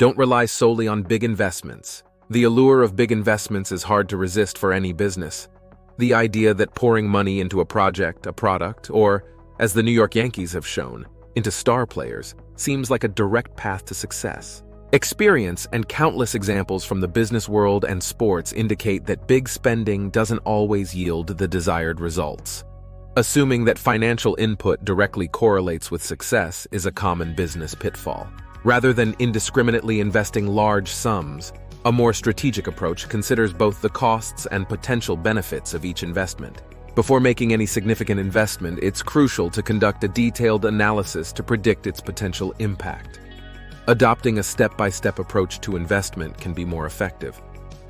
Don't rely solely on big investments. The allure of big investments is hard to resist for any business. The idea that pouring money into a project, a product, or, as the New York Yankees have shown, into star players, seems like a direct path to success. Experience and countless examples from the business world and sports indicate that big spending doesn't always yield the desired results. Assuming that financial input directly correlates with success is a common business pitfall. Rather than indiscriminately investing large sums, a more strategic approach considers both the costs and potential benefits of each investment. Before making any significant investment, it's crucial to conduct a detailed analysis to predict its potential impact. Adopting a step-by-step approach to investment can be more effective.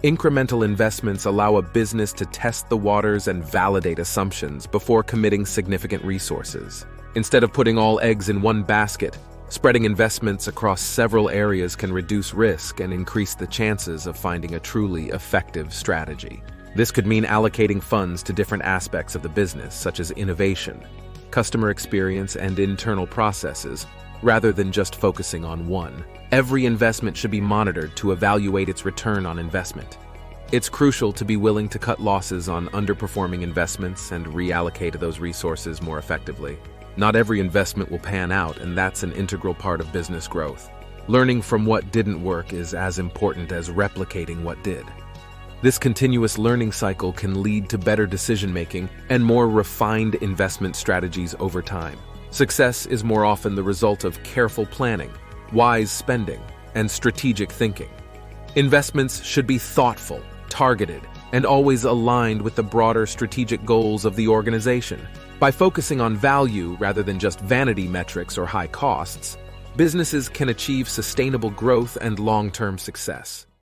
Incremental investments allow a business to test the waters and validate assumptions before committing significant resources. Instead of putting all eggs in one basket, spreading investments across several areas can reduce risk and increase the chances of finding a truly effective strategy. This could mean allocating funds to different aspects of the business, such as innovation, customer experience, and internal processes, rather than just focusing on one. Every investment should be monitored to evaluate its return on investment. It's crucial to be willing to cut losses on underperforming investments and reallocate those resources more effectively. Not every investment will pan out, and that's an integral part of business growth. Learning from what didn't work is as important as replicating what did. This continuous learning cycle can lead to better decision-making and more refined investment strategies over time. Success is more often the result of careful planning, wise spending, and strategic thinking. Investments should be thoughtful, targeted, and always aligned with the broader strategic goals of the organization. By focusing on value rather than just vanity metrics or high costs, businesses can achieve sustainable growth and long-term success.